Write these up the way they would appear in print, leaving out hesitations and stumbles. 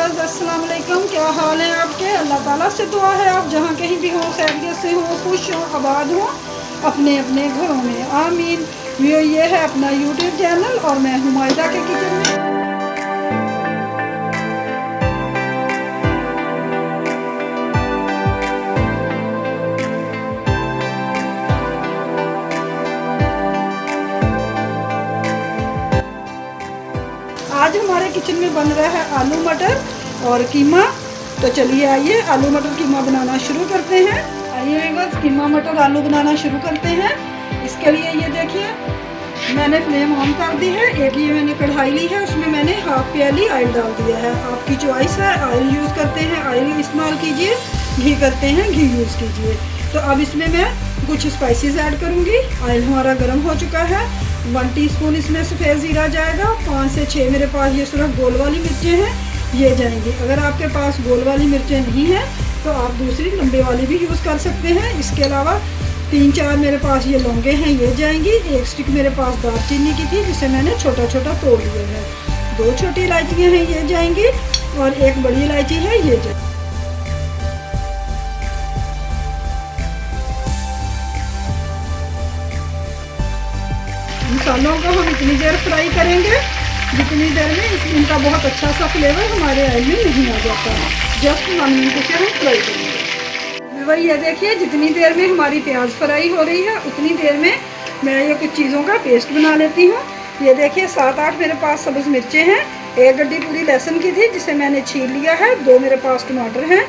Viewers, अस्सलाम वालेकुम। क्या हाल है आपके? अल्लाह ताला से दुआ है आप जहाँ कहीं भी हों, खैरियत से हों, खुश हों, आबाद हों अपने अपने घरों में, आमीन। ये है अपना यूट्यूब चैनल और मैं हूँ मायदा के किचन में। आज हमारे किचन में बन रहा है आलू मटर और कीमा। तो चलिए आइए आलू मटर कीमा बनाना शुरू करते हैं। आइए बस कीमा मटर आलू बनाना शुरू करते हैं। इसके लिए ये देखिए मैंने फ्लेम ऑन कर दी है। एक ये मैंने कढ़ाई ली है, उसमें मैंने हाफ प्याली ऑयल डाल दिया है। आपकी चॉइस है, ऑयल यूज़ करते हैं ऑयल इस्तेमाल कीजिए, घी करते हैं घी यूज़ कीजिए। तो अब इसमें मैं कुछ स्पाइसेस ऐड करूँगी। ऑयल हमारा गर्म हो चुका है। 1 टीस्पून इसमें सफ़ेद ज़ीरा जाएगा। 5 से 6 मेरे पास ये सिर्फ गोल वाली मिर्चें हैं, ये जाएंगी। अगर आपके पास गोल वाली मिर्चें नहीं हैं तो आप दूसरी लंबे वाली भी यूज़ कर सकते हैं। इसके अलावा 3-4 मेरे पास ये लौंगे हैं, ये जाएंगी। एक स्टिक मेरे पास दालचीनी की थी जिसे मैंने छोटा छोटा तोड़ लिया है। 2 छोटी इलायचियाँ हैं, ये जाएंगी। और एक बड़ी इलायची है, ये जाएगी। मसालों को हम इतनी देर फ्राई करेंगे जितनी देर में इनका बहुत अच्छा सा फ्लेवर हमारे ऑयल में नहीं आ जाता। जस्ट 1 मिनट से हम फ्राई करेंगे। वही ये देखिए जितनी देर में हमारी प्याज फ्राई हो रही है उतनी देर में मैं ये कुछ चीज़ों का पेस्ट बना लेती हूँ। ये देखिए 7-8 मेरे पास सब्ज़ मिर्चें हैं। 1 गड्डी पूरी लहसुन की थी जिसे मैंने छील लिया है। 2 मेरे पास टमाटर हैं।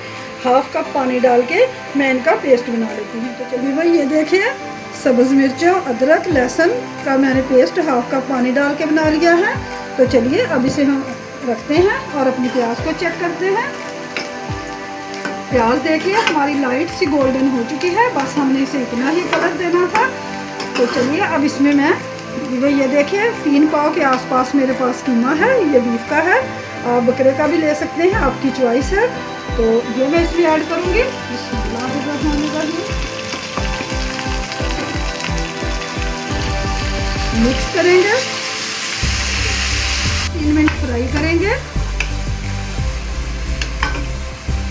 हाफ कप पानी डाल के मैं इनका पेस्ट बना लेती हूँ। तो चलिए भाई ये देखिए सब्ज़ मिर्चों, अदरक, लहसुन का मैंने पेस्ट हाफ कप पानी डाल के बना लिया है। तो चलिए अब इसे हम रखते हैं और अपनी प्याज को चेक करते हैं। प्याज देखिए हमारी लाइट सी गोल्डन हो चुकी है, बस हमने इसे इतना ही कलर देना था। तो चलिए अब इसमें मैं ये देखिए 3 पाव के आसपास मेरे पास कीमा है। ये बीफ का है, आप बकरे का भी ले सकते हैं, आपकी चॉइस है। तो ये मैं इसमें ऐड करूँगी। मिक्स करेंगे, 3 मिनट फ्राई करेंगे।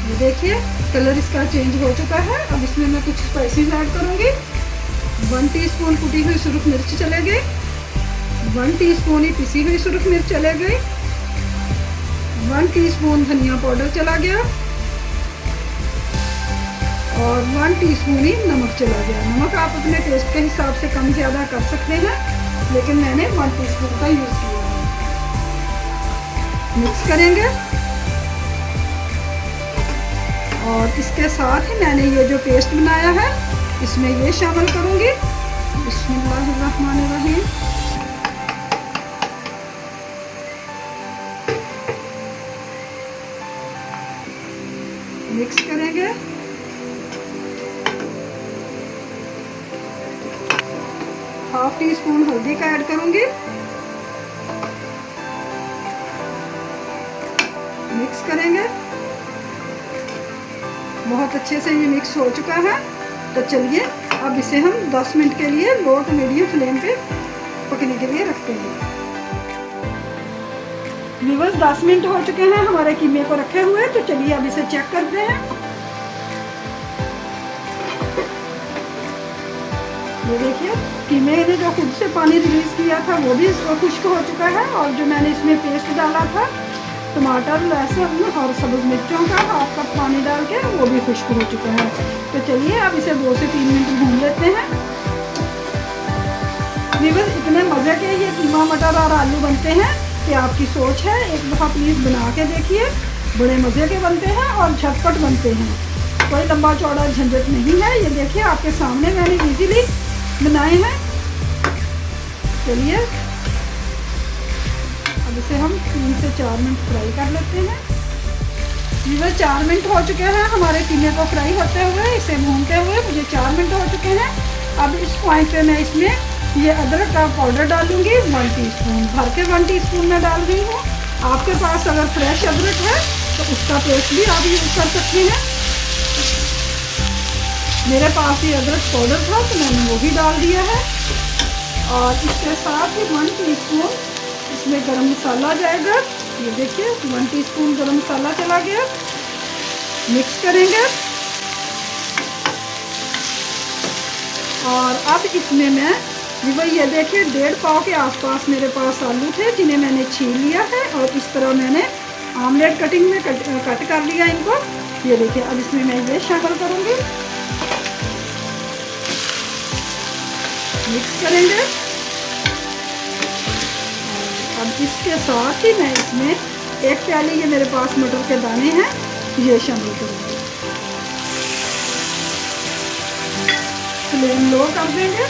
ये देखिए कलर इसका चेंज हो चुका है। अब इसमें मैं कुछ स्पाइसेस ऐड करूँगी। 1 टीस्पून कुटी हुई सुरख मिर्च चले गई। 1 टीस्पून ही पिसी हुई सुरख मिर्च चले गई। 1 टीस्पून धनिया पाउडर चला गया और 1 टीस्पून ही नमक चला गया। नमक आप अपने टेस्ट के हिसाब से कम ज़्यादा कर सकते हैं, लेकिन मैंने 1 टीस्पून का यूज़ किया है। मिक्स करेंगे और इसके साथ ही मैंने ये जो पेस्ट बनाया है इसमें ये शामिल करूँगी। बिस्मिल्लाहिर्रहमानिर्रहीम। मिक्स करेंगे। हाफ टीस्पून हल्दी का ऐड करूँगी। मिक्स करेंगे। बहुत अच्छे से ये मिक्स हो चुका है। तो चलिए अब इसे हम 10 मिनट के लिए लो टू मीडियम फ्लेम पे पकने के लिए रखते हैं। व्यूअर्स 10 मिनट हो चुके हैं हमारे कीमे को रखे हुए। तो चलिए अब इसे चेक करते हैं। ये देखिए कीमे ने जो खुद से पानी रिलीज किया था वो भी खुश्क हो चुका है। और जो मैंने इसमें पेस्ट डाला था टमाटर, लहसुन और सब्ज़ मिर्चों का हाफ कप पानी डाल के वो भी खुश्क हो चुका है। तो चलिए अब इसे 2 से 3 मिनट भून लेते हैं। व्यूअर्स इतने मज़े के ये कीमा मटर और आलू बनते हैं कि आपकी सोच है, एक दफ़ा प्लीज़ बना के देखिए। बड़े मज़े के बनते हैं और झटपट बनते हैं, कोई लंबा चौड़ा झंझट नहीं है। ये देखिए आपके सामने मैंने इजीली बनाए हैं। चलिए अब इसे हम 3 से 4 मिनट फ्राई कर लेते हैं। ये 4 मिनट हो चुके हैं हमारे कीमे को फ्राई होते हुए, इसे भूनते हुए मुझे 4 मिनट हो चुके हैं। अब इस पॉइंट पे मैं इसमें ये अदरक का पाउडर डालूंगी। 1 टीस्पून भर के 1 टीस्पून में डाल रही हूँ। आपके पास अगर फ्रेश अदरक है तो उसका पेस्ट भी आप यूज़ कर सकते हैं। मेरे पास ये अदरक पाउडर था तो मैंने वो भी डाल दिया है। और इसके साथ ही 1 टीस्पून इसमें गरम मसाला जाएगा ये देखिए 1 टीस्पून गरम मसाला चला गया। मिक्स करेंगे और अब इसमें मैं भाई ये देखिए 1.5 पाव के आसपास मेरे पास आलू थे जिन्हें मैंने छील लिया है और इस तरह मैंने आमलेट कटिंग में कट कर लिया इनको। ये देखिए अब इसमें मैं ये शामिल करूँगी, मिक्स करेंगे। अब इसके साथ ही मैं इसमें 1 प्याली ये मेरे पास मटर के दाने हैं ये शामिल करूँगी। फ्लेम लो कर देंगे,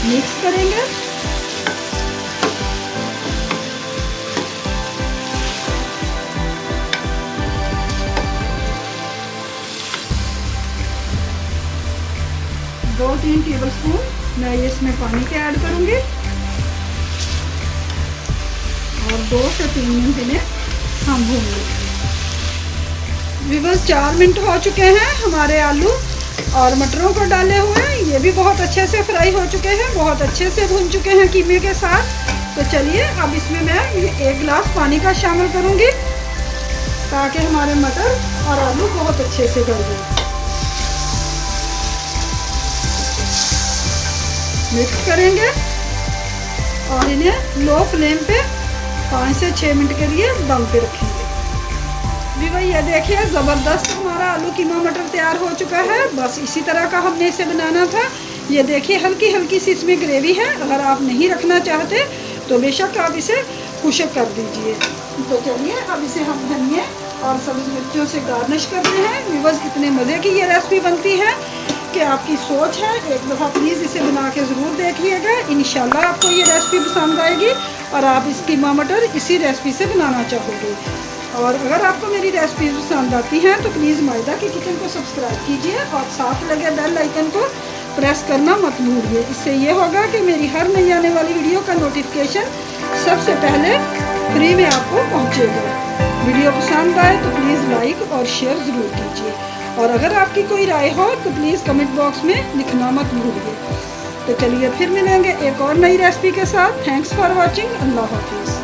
मिक्स करेंगे। दो 3 टेबलस्पून मैं ये इसमें पानी के ऐड करूँगी और 2 से 3 मिनट इन्हें हम भून लेंगे। बस 4 मिनट हो चुके हैं हमारे आलू और मटरों को डाले हुए हैं, ये भी बहुत अच्छे से फ्राई हो चुके हैं, बहुत अच्छे से भून चुके हैं कीमे के साथ। तो चलिए अब इसमें मैं ये 1 गिलास पानी का शामिल करूँगी ताकि हमारे मटर और आलू बहुत अच्छे से गल जाए। मिक्स करेंगे और इन्हें लो फ्लेम पे 5 से 6 मिनट के लिए दम पे रखेंगे। जी भाई ये देखिए ज़बरदस्त हमारा आलू कीमा मटर तैयार हो चुका है। बस इसी तरह का हमने इसे बनाना था। ये देखिए हल्की हल्की सी इसमें ग्रेवी है, अगर आप नहीं रखना चाहते तो बेशक आप इसे खुश्क कर दीजिए। तो चलिए अब इसे हम धनिया और सब्ज़ मिर्चों से गार्निश करते हैं। व्यूअर्स इतने मज़े की ये रेसिपी बनती है कि आपकी सोच है, एक दफ़ा प्लीज़ इसे बना के ज़रूर देखिएगा। इंशाल्लाह आपको ये रेसिपी पसंद आएगी और आप इस कीमा मटर इसी रेसिपी से बनाना चाहोगे। और अगर आपको मेरी रेसिपी पसंद आती हैं तो प्लीज़ मायदा की किचन को सब्सक्राइब कीजिए और साथ लगे बेल आइकन को प्रेस करना मत भूलिए। इससे ये होगा कि मेरी हर नई आने वाली वीडियो का नोटिफिकेशन सबसे पहले फ्री में आपको पहुंचेगा। वीडियो पसंद आए तो प्लीज़ लाइक और शेयर ज़रूर कीजिए और अगर आपकी कोई राय हो तो प्लीज़ कमेंट बॉक्स में लिखना मत भूलिए। तो चलिए फिर मिलेंगे एक और नई रेसिपी के साथ। Thanks for watching. अल्लाह हाफिज़।